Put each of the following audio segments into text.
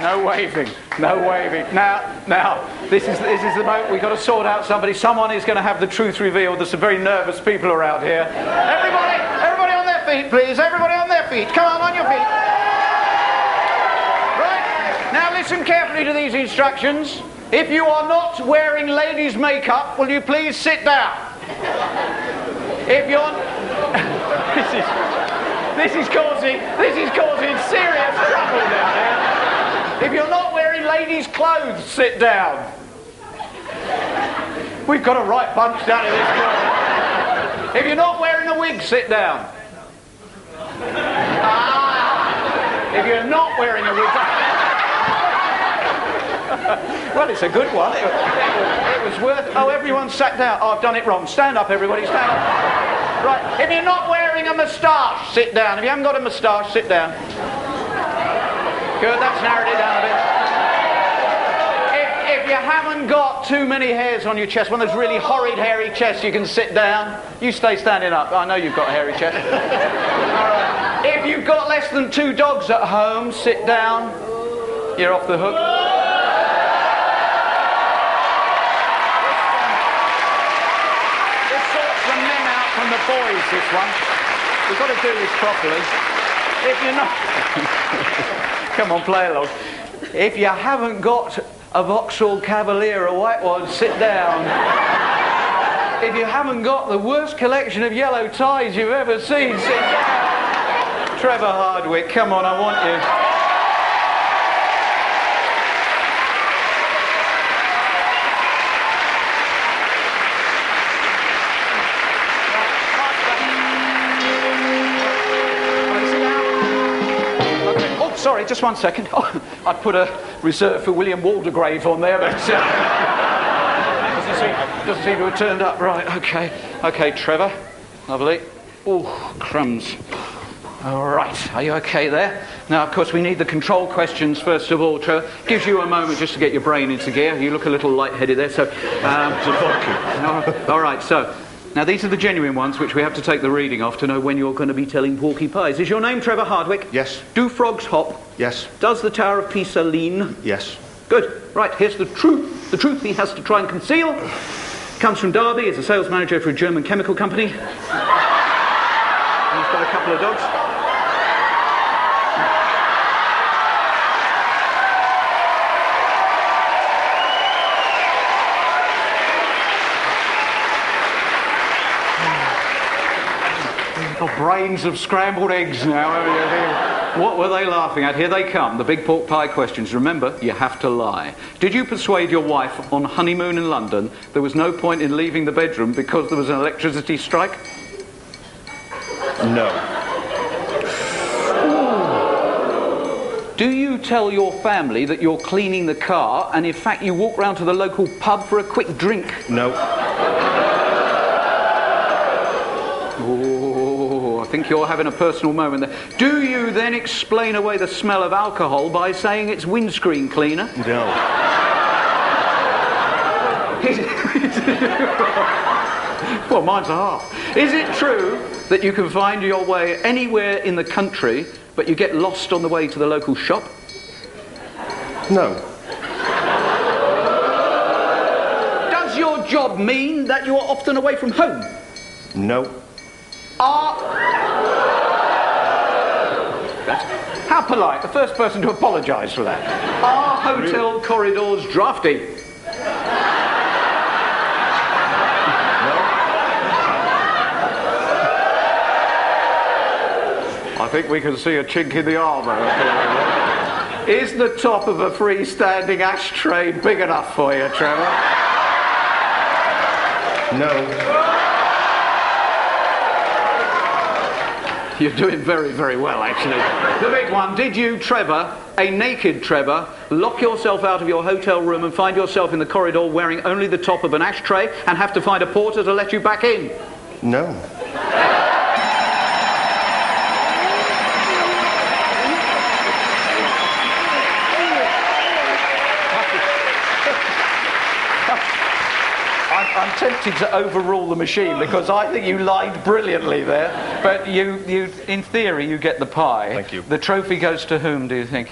No waving. No waving. Now, this is the moment we've got to sort out somebody. Someone is going to have the truth revealed. There's some very nervous people around here. Everybody on their feet, please. Everybody on their feet. Come on your feet. Right. Now listen carefully to these instructions. If you are not wearing ladies' makeup, will you please sit down? If you're... This is causing serious trouble down here. If you're not wearing ladies' clothes, sit down. We've got a right bunch down in this corner. If you're not wearing a wig, sit down. If you're not wearing a wig... Well, it's a good one. It was worth... Oh, everyone sat down. Oh, I've done it wrong. Stand up, everybody. Stand up. Right, if you're not wearing a moustache, sit down. If you haven't got a moustache, sit down. Good, that's narrowed it down a bit. If you haven't got too many hairs on your chest, one of those really horrid hairy chests, you can sit down. You stay standing up. I know you've got a hairy chest. All right. If you've got less than 2 dogs at home, sit down. You're off the hook. The boys, this one. We've got to do this properly. If you're not... Come on, play along. If you haven't got a Vauxhall Cavalier, a white one, sit down. If you haven't got the worst collection of yellow ties you've ever seen, sit down. Trevor Hardwick, come on, I want you. Sorry, just 1 second. Oh, I put a reserve for William Waldegrave on there, but doesn't seem to have turned up. Right, okay, Trevor. Lovely. Oh, crumbs. All right, are you okay there? Now, of course, we need the control questions first of all, Trevor. Gives you a moment just to get your brain into gear. You look a little lightheaded there, so... all right, so... Now, these are the genuine ones which we have to take the reading off to know when you're going to be telling porky pies. Is your name Trevor Hardwick? Yes. Do frogs hop? Yes. Does the Tower of Pisa lean? Yes. Good. Right, here's the truth. The truth he has to try and conceal. Comes from Derby, is a sales manager for a German chemical company. And he's got a couple of dogs. Brains of scrambled eggs now. What were they laughing at? Here they come, the big pork pie questions. Remember, you have to lie. Did you persuade your wife on honeymoon in London there was no point in leaving the bedroom because there was an electricity strike? No. Ooh. Do you tell your family that you're cleaning the car and in fact you walk round to the local pub for a quick drink? No. I think you're having a personal moment there. Do you then explain away the smell of alcohol by saying it's windscreen cleaner? No. Well, mine's a half. Is it true that you can find your way anywhere in the country, but you get lost on the way to the local shop? No. Does your job mean that you're often away from home? No. How polite, the first person to apologise for that. Are hotel corridors drafty? I think we can see a chink in the armour. Is the top of a freestanding ashtray big enough for you, Trevor? No. You're doing very, very well, actually. The big one, did you, Trevor, a naked Trevor, lock yourself out of your hotel room and find yourself in the corridor wearing only the top of an ashtray and have to find a porter to let you back in? No. I'm tempted to overrule the machine because I think you lied brilliantly there. But you, in theory, you get the pie. Thank you. The trophy goes to whom, do you think?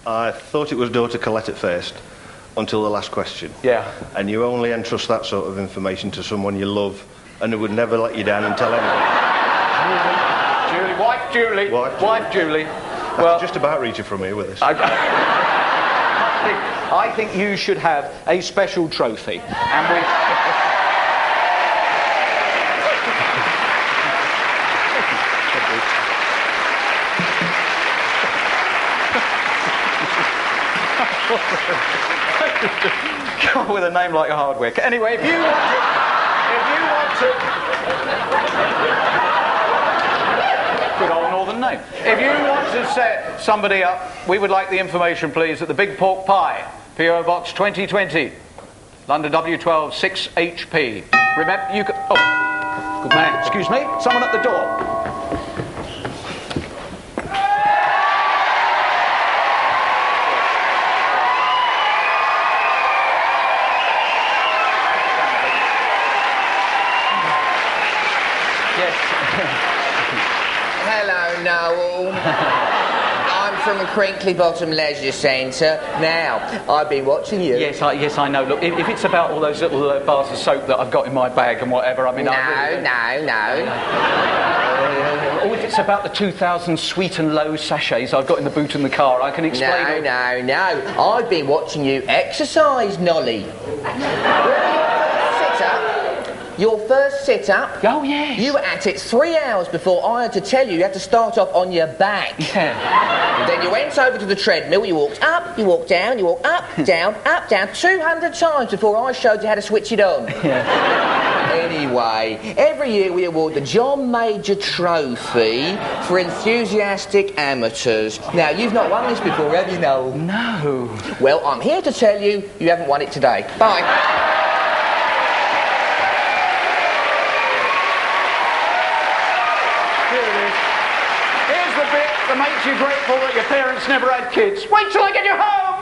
I thought it was door to Colette at first, until the last question. Yeah. And you only entrust that sort of information to someone you love and who would never let you down and tell anyone. Wife Julie. Wife Julie. Well, just about reaching from here with this. I think you should have a special trophy. And we... God, with a name like Hardwick. Anyway, if you want to... Good old northern name. If you want to set somebody up, we would like the information, please, at the Big Pork Pie, P.O. Box 2020, London W12 6HP. Remember, you can... Oh, good man. Excuse me. Someone at the door. Hello, Noel. I'm from the Crinkly Bottom Leisure Centre. Now, I've been watching you. Yes, I know. Look, if it's about all those little bars of soap that I've got in my bag and whatever, I mean... No. Or if it's about the 2,000 Sweet and Low sachets I've got in the boot in the car, I can explain... No. I've been watching you exercise, Nolly. Your first sit-up. Oh, yes. You were at it 3 hours before I had to tell you had to start off on your back. Yeah. Then you went over to the treadmill, you walked up, you walked down, you walked up, down, 200 times before I showed you how to switch it on. Yeah. Anyway, every year we award the John Major Trophy for enthusiastic amateurs. Now, you've not won this before, have you, Noel? No. Well, I'm here to tell you, you haven't won it today. Bye. That makes you grateful that your parents never had kids. Wait till I get you home!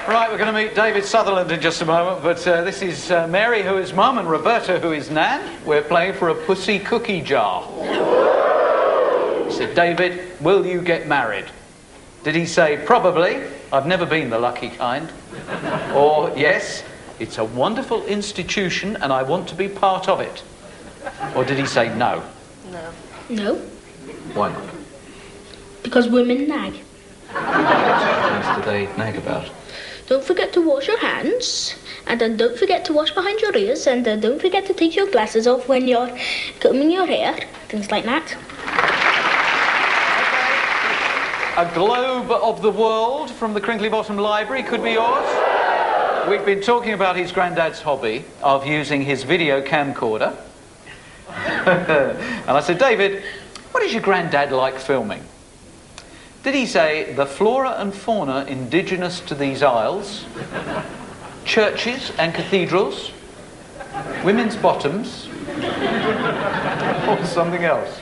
Right, we're going to meet David Sutherland in just a moment, but this is Mary, who is mum, and Roberta, who is nan. We're playing for a pussy cookie jar. He said, David, will you get married? Did he say, probably, I've never been the lucky kind? Or, yes, it's a wonderful institution and I want to be part of it? Or did he say no? No. Why not? Because women nag. What else do they nag about? Don't forget to wash your hands, and then don't forget to wash behind your ears, and then don't forget to take your glasses off when you're combing your hair, things like that. A globe of the world from the Crinkly Bottom Library could be yours. We've been talking about his granddad's hobby of using his video camcorder. And I said, David, what does your granddad like filming? Did he say the flora and fauna indigenous to these isles, churches and cathedrals, women's bottoms, or something else?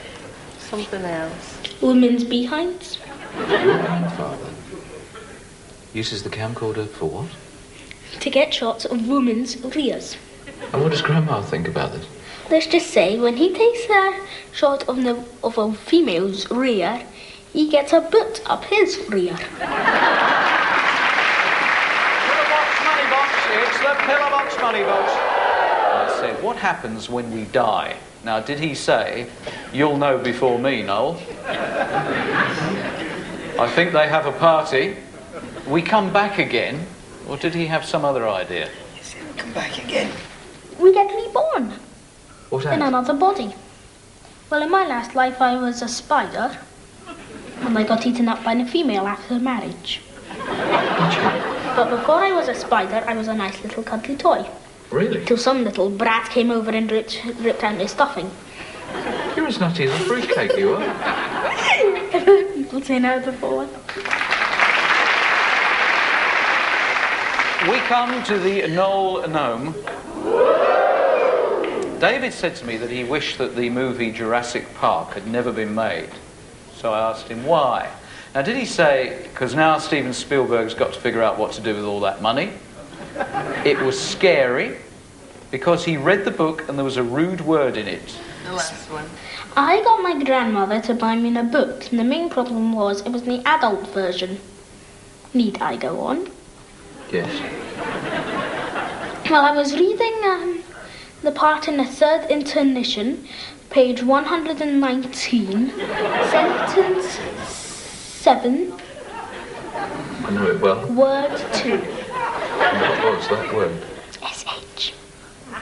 Something else. Women's behinds. Your grandfather uses the camcorder for what? To get shots of women's rears. And what does Grandma think about this? Let's just say, when he takes a shot of a female's rear, he gets a butt up his rear. Pillowbox money box, it's the Pillowbox money box. I said, what happens when we die? Now, did he say, you'll know before me, Noel? I think they have a party. We come back again. Or did he have some other idea? He said, come back again. We get reborn. What In happened? another body. Well, in my last life, I was a spider. And I got eaten up by a female after marriage. But before I was a spider, I was a nice little cuddly toy. Really? Till some little brat came over and ripped out my stuffing. You're as nutty as a fruitcake, you are. I've heard people say no before. We come to the Noel Gnome. David said to me that he wished that the movie Jurassic Park had never been made. So I asked him why. Now, did he say, because now Steven Spielberg's got to figure out what to do with all that money, it was scary because he read the book and there was a rude word in it? The last one. I got my grandmother to buy me a book, and the main problem was it was the adult version. Need I go on? Yes. Well, I was reading the part in the third intermission, page 119, sentence 7, I know it well. word 2. What was that word? SH.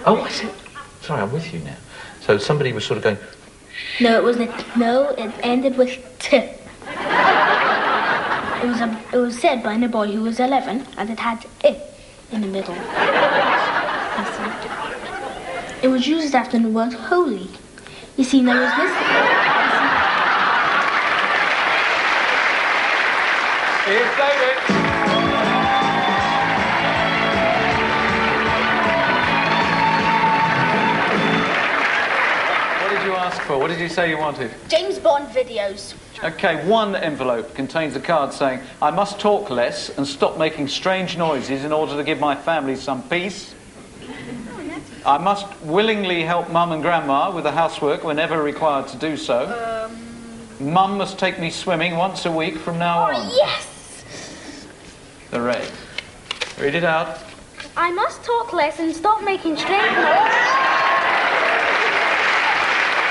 Oh, I see. Sorry, I'm with you now. So somebody was sort of going, No, it wasn't. No, it ended with T. It was said by a boy who was 11, and it had I in the middle. It was used after the word holy. You see, there was this. Here's David. What did you ask for? What did you say you wanted? James Bond videos. Okay, one envelope contains a card saying, I must talk less and stop making strange noises in order to give my family some peace. I must willingly help Mum and Grandma with the housework whenever required to do so. Mum must take me swimming once a week from now on. Yes! The red. Read it out. I must talk less and stop making strange noises.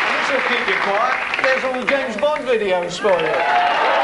This will keep you quiet. There's all James Bond videos for you.